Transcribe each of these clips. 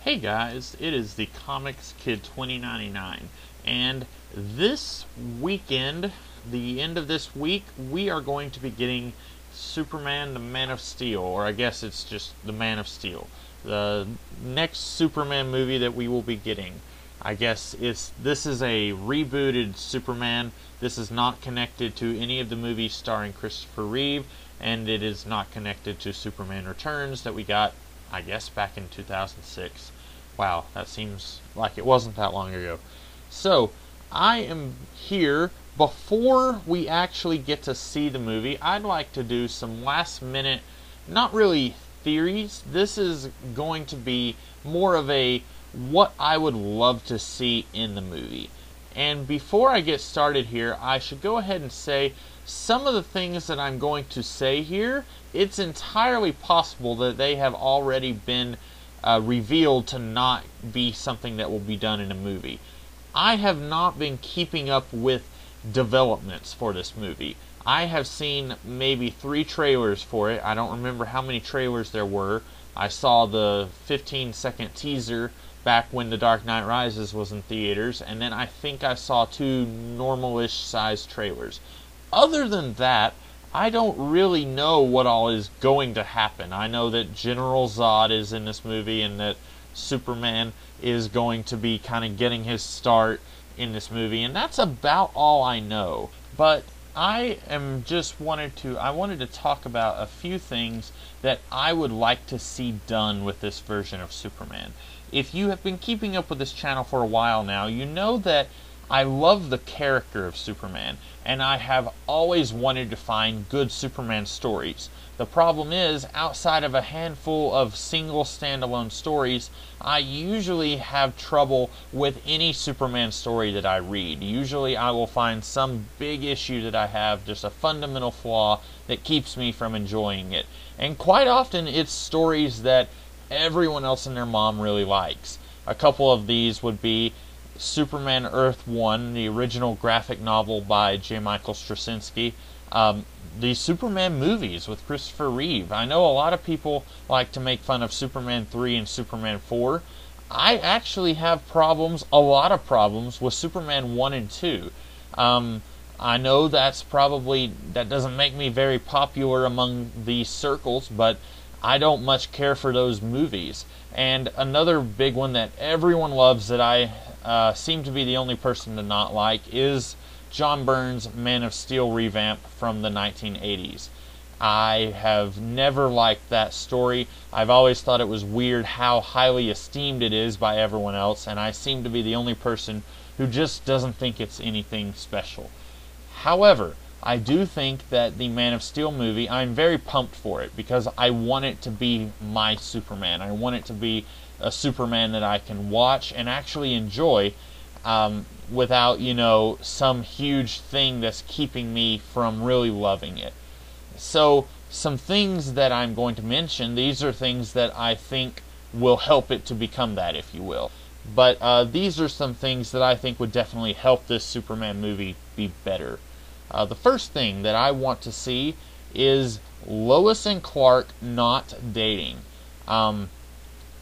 Hey guys, it is the Comics Kid 2099, and this weekend, the end of this week, we are going to be getting Superman the Man of Steel, or I guess it's just the Man of Steel. The next Superman movie that we will be getting. I guess this is a rebooted Superman. This is not connected to any of the movies starring Christopher Reeve, and it is not connected to Superman Returns that we got, I guess, back in 2006. Wow, that seems like it wasn't that long ago. So, I am here. Before we actually get to see the movie, I'd like to do some last minute, not really theories. This is going to be more of a what I would love to see in the movie. And before I get started here, I should go ahead and say some of the things that I'm going to say here, it's entirely possible that they have already been revealed to not be something that will be done in a movie. I have not been keeping up with developments for this movie. I have seen maybe 3 trailers for it. I don't remember how many trailers there were. I saw the 15-second teaser back when The Dark Knight Rises was in theaters, and then I think I saw 2 normal-ish sized trailers. Other than that, I don't really know what all is going to happen. I know that General Zod is in this movie and that Superman is going to be kind of getting his start in this movie, and that's about all I know. But I wanted to talk about a few things that I would like to see done with this version of Superman. If you have been keeping up with this channel for a while now, you know that I love the character of Superman, and I have always wanted to find good Superman stories. The problem is, outside of a handful of single standalone stories, I usually have trouble with any Superman story that I read. Usually I will find some big issue that I have, just a fundamental flaw that keeps me from enjoying it. And quite often it's stories that everyone else and their mom really likes. A couple of these would be Superman Earth 1, the original graphic novel by J. Michael Straczynski, the Superman movies with Christopher Reeve. I know a lot of people like to make fun of Superman 3 and Superman 4. I actually have a lot of problems with Superman 1 and 2. I know that doesn't make me very popular among these circles, but I don't much care for those movies. And another big one that everyone loves that I seem to be the only person to not like is John Byrne's Man of Steel revamp from the 1980s. I have never liked that story. I've always thought it was weird how highly esteemed it is by everyone else, and I seem to be the only person who just doesn't think it's anything special. However, I do think that the Man of Steel movie, I'm very pumped for it because I want it to be my Superman. I want it to be a Superman that I can watch and actually enjoy without, some huge thing that's keeping me from really loving it. So, some things that I'm going to mention, these are things that I think will help it to become that, if you will. But these are some things that I think would definitely help this Superman movie be better. The first thing that I want to see is Lois and Clark not dating.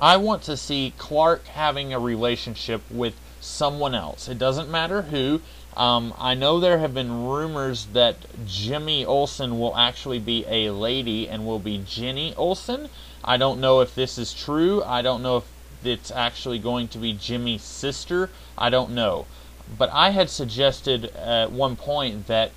I want to see Clark having a relationship with someone else. It doesn't matter who. I know there have been rumors that Jimmy Olsen will actually be a lady and will be Jenny Olsen. I don't know if this is true. I don't know if it's actually going to be Jimmy's sister. I don't know. But I had suggested at one point that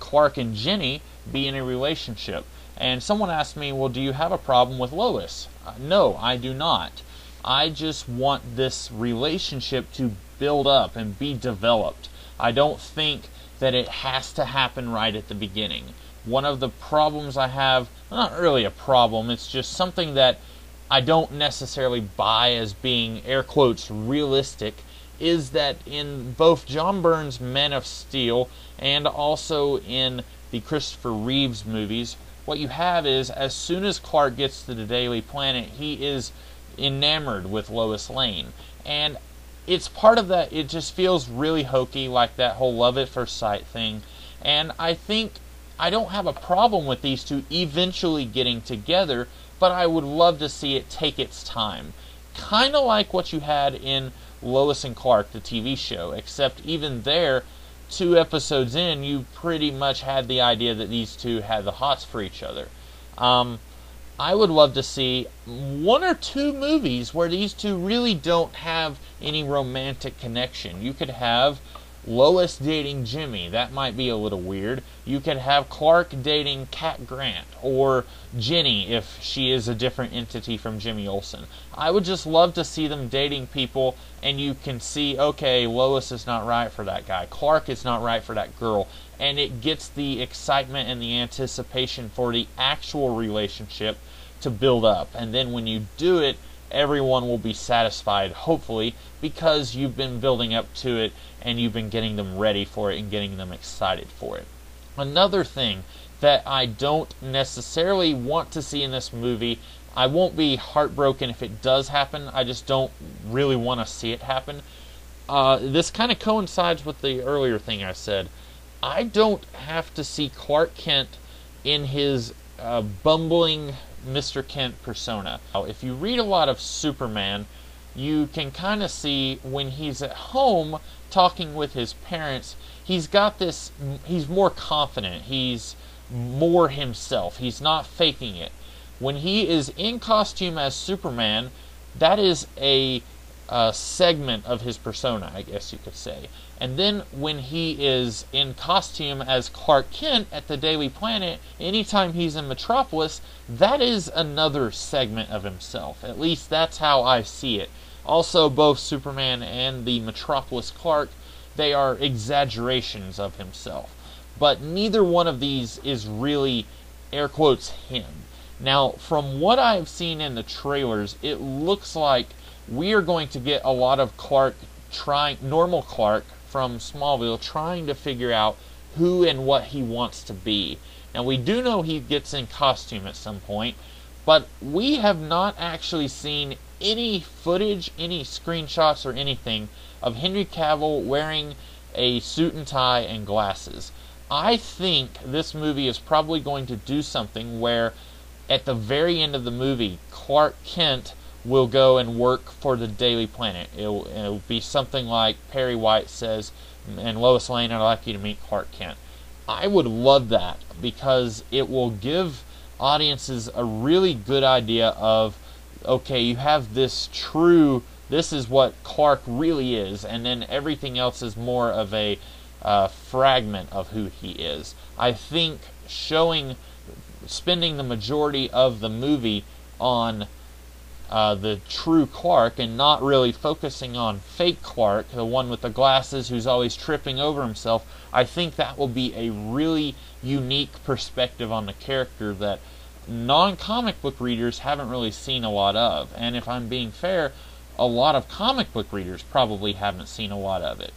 Clark and Jenny be in a relationship. And someone asked me, well, do you have a problem with Lois? No, I do not. I just want this relationship to build up and be developed. I don't think that it has to happen right at the beginning. One of the problems I have, not really a problem, it's just something that I don't necessarily buy as being, air quotes, realistic, is that in both John Byrne's Man of Steel and also in the Christopher Reeves movies, what you have is, as soon as Clark gets to the Daily Planet, he is enamored with Lois Lane. And it's part of that, it just feels really hokey, like that whole love at first sight thing. And I think I don't have a problem with these two eventually getting together, but I would love to see it take its time. kind of like what you had in Lois and Clark, the TV show, except even there, 2 episodes in, you pretty much had the idea that these two had the hots for each other. I would love to see 1 or 2 movies where these two really don't have any romantic connection. You could have Lois dating Jimmy. That might be a little weird. You could have Clark dating Cat Grant, or Jenny if she is a different entity from Jimmy Olsen. I would just love to see them dating people, and you can see, okay, Lois is not right for that guy, Clark is not right for that girl, and it gets the excitement and the anticipation for the actual relationship to build up. And then when you do it, everyone will be satisfied, hopefully, because you've been building up to it and you've been getting them ready for it and getting them excited for it. Another thing that I don't necessarily want to see in this movie, I won't be heartbroken if it does happen, I just don't really want to see it happen. This kind of coincides with the earlier thing I said. I don't have to see Clark Kent in his bumbling Mr. Kent persona. Now, if you read a lot of Superman, you can kind of see when he's at home talking with his parents, he's more confident, he's more himself, he's not faking it. When he is in costume as Superman, that is a segment of his persona, I guess you could say. And then when he is in costume as Clark Kent at the Daily Planet, anytime he's in Metropolis, that is another segment of himself. At least that's how I see it. Also, both Superman and the Metropolis Clark, they are exaggerations of himself. But neither one of these is really, air quotes, him. Now, from what I've seen in the trailers, it looks like we are going to get a lot of normal Clark from Smallville trying to figure out who and what he wants to be. Now, we do know he gets in costume at some point, but we have not actually seen any footage, any screenshots or anything of Henry Cavill wearing a suit and tie and glasses. I think this movie is probably going to do something where at the very end of the movie, Clark Kent will go and work for the Daily Planet. It'll be something like Perry White says, and Lois Lane, I'd like you to meet Clark Kent. I would love that because it will give audiences a really good idea of, okay, you have this is what Clark really is, and then everything else is more of a fragment of who he is. I think spending the majority of the movie on the true Clark and not really focusing on fake Clark, the one with the glasses who's always tripping over himself, I think that will be a really unique perspective on the character that non-comic book readers haven't really seen a lot of. And if I'm being fair, a lot of comic book readers probably haven't seen a lot of it.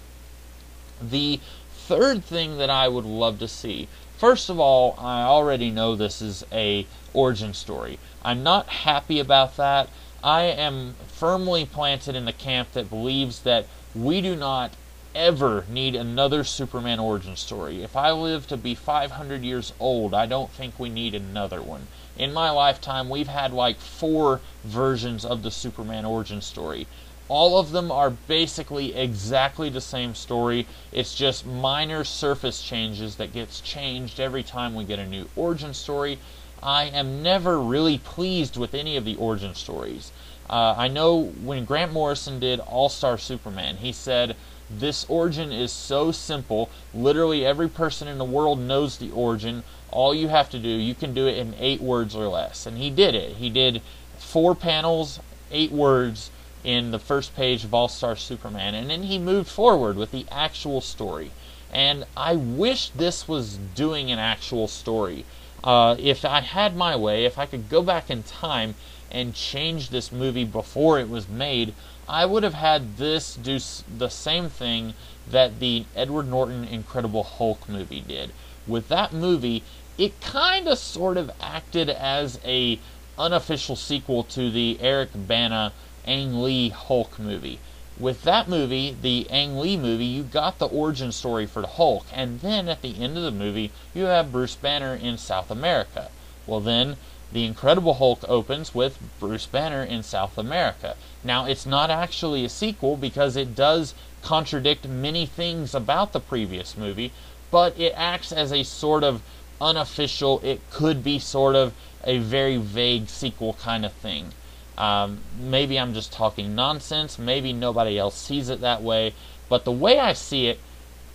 The third thing that I would love to see, first of all, I already know this is a origin story. I'm not happy about that. I am firmly planted in the camp that believes that we do not ever need another Superman origin story. If I live to be 500 years old, I don't think we need another one. In my lifetime, we've had like 4 versions of the Superman origin story. All of them are basically exactly the same story. It's just minor surface changes that gets changed every time we get a new origin story. I am never really pleased with any of the origin stories. I know when Grant Morrison did All-Star Superman, he said, this origin is so simple, literally every person in the world knows the origin. All you have to do, you can do it in 8 words or less. And he did it. He did 4 panels, 8 words in the first page of All-Star Superman. And then he moved forward with the actual story. And I wish this was doing an actual story. If I had my way, if I could go back in time and change this movie before it was made, I would have had this do the same thing that the Edward Norton Incredible Hulk movie did. With that movie, it kind of sort of acted as a unofficial sequel to the Eric Bana Ang Lee Hulk movie. With that movie, the Ang Lee movie, you got the origin story for the Hulk, and then at the end of the movie, you have Bruce Banner in South America. Well then, The Incredible Hulk opens with Bruce Banner in South America. Now, it's not actually a sequel because it does contradict many things about the previous movie, but it acts as a sort of unofficial, it could be sort of a very vague sequel kind of thing. Maybe I'm just talking nonsense, maybe nobody else sees it that way, but the way I see it,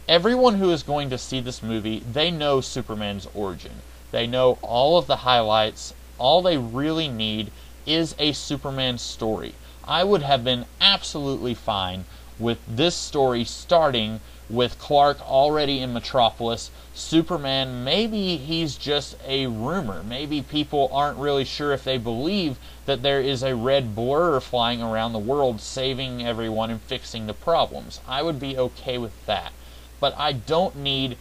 everyone who is going to see this movie, they know Superman's origin. They know all of the highlights. All they really need is a Superman story. I would have been absolutely fine with this story starting with Clark already in Metropolis. Superman, maybe he's just a rumor. Maybe people aren't really sure if they believe that there is a red blur flying around the world saving everyone and fixing the problems. I would be okay with that. But I don't need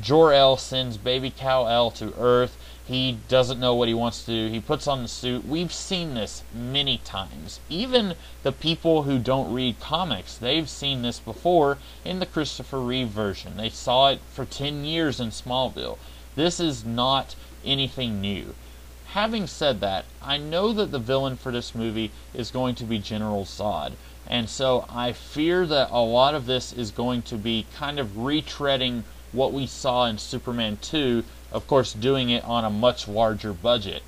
Jor-El sends Baby Kal-El to Earth. He doesn't know what he wants to do. He puts on the suit. We've seen this many times. Even the people who don't read comics, they've seen this before in the Christopher Reeve version. They saw it for 10 years in Smallville. This is not anything new. Having said that, I know that the villain for this movie is going to be General Zod. And so I fear that a lot of this is going to be kind of retreading what we saw in Superman 2, of course doing it on a much larger budget.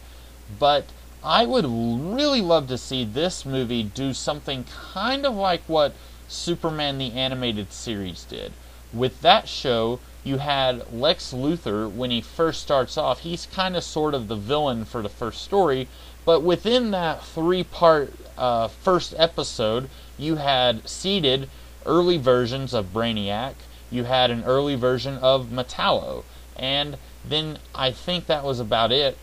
But I would really love to see this movie do something kind of like what Superman the Animated Series did. With that show, you had Lex Luthor, when he first starts off, he's kind of sort of the villain for the first story, but within that 3-part first episode, you had seeded early versions of Brainiac, you had an early version of Metallo, and then I think that was about it.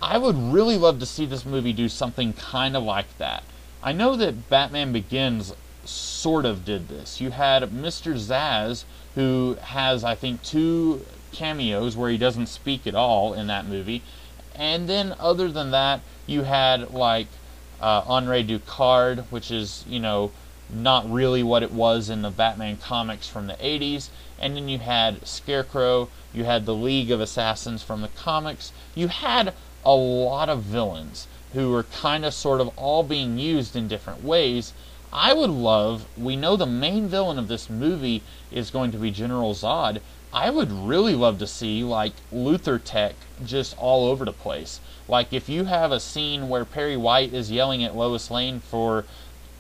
I would really love to see this movie do something kind of like that. I know that Batman Begins sort of did this. You had Mr. Zsasz, who has, I think, 2 cameos where he doesn't speak at all in that movie, and then other than that, you had like Henri Ducard, which is, you know, not really what it was in the Batman comics from the 80s, and then you had Scarecrow, you had the League of Assassins from the comics, you had a lot of villains who were kind of sort of all being used in different ways. I would love, we know the main villain of this movie is going to be General Zod. I would really love to see like Luthor tech just all over the place. Like if you have a scene where Perry White is yelling at Lois Lane for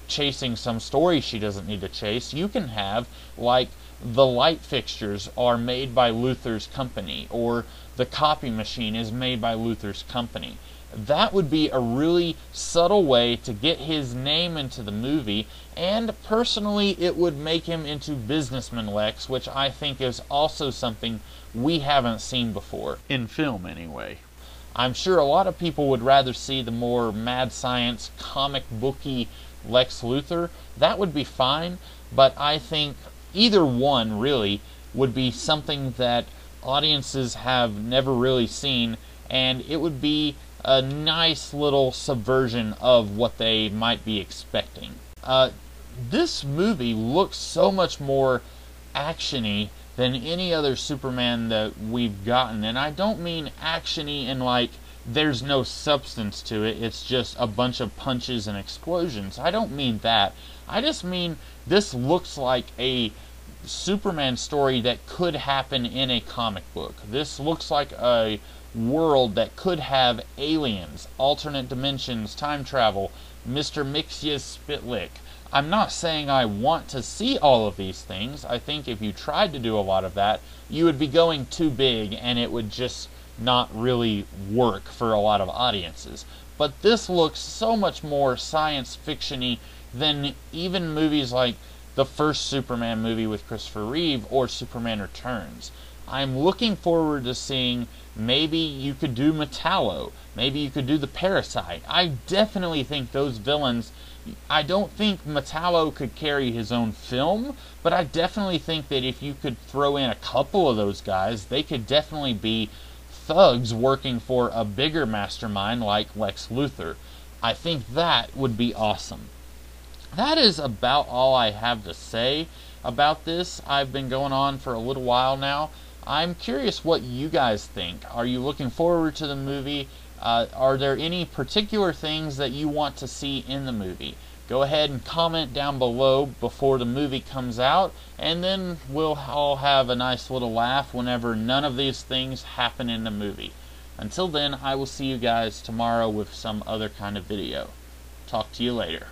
chasing some story she doesn't need to chase, you can have like the light fixtures are made by Luthor's company, or the copy machine is made by Luthor's company. That would be a really subtle way to get his name into the movie, and personally it would make him into Businessman Lex, which I think is also something we haven't seen before. In film, anyway. I'm sure a lot of people would rather see the more mad science, comic booky Lex Luthor. That would be fine, but I think either one, really, would be something that audiences have never really seen, and it would be a nice little subversion of what they might be expecting. This movie looks so much more action-y than any other Superman that we've gotten, and I don't mean action-y in like there's no substance to it, it's just a bunch of punches and explosions. I don't mean that. I just mean this looks like a Superman story that could happen in a comic book. This looks like a world that could have aliens, alternate dimensions, time travel, Mr. Mixia's Spitlick. I'm not saying I want to see all of these things. I think if you tried to do a lot of that, you would be going too big and it would just not really work for a lot of audiences. But this looks so much more science fiction-y than even movies like the first Superman movie with Christopher Reeve or Superman Returns. I'm looking forward to seeing, maybe you could do Metallo, maybe you could do the Parasite. I definitely think those villains, I don't think Metallo could carry his own film, but I definitely think that if you could throw in a couple of those guys, they could definitely be thugs working for a bigger mastermind like Lex Luthor. I think that would be awesome. That is about all I have to say about this. I've been going on for a little while now. I'm curious what you guys think. Are you looking forward to the movie? Are there any particular things that you want to see in the movie? Go ahead and comment down below before the movie comes out, and then we'll all have a nice little laugh whenever none of these things happen in the movie. Until then, I will see you guys tomorrow with some other kind of video. Talk to you later.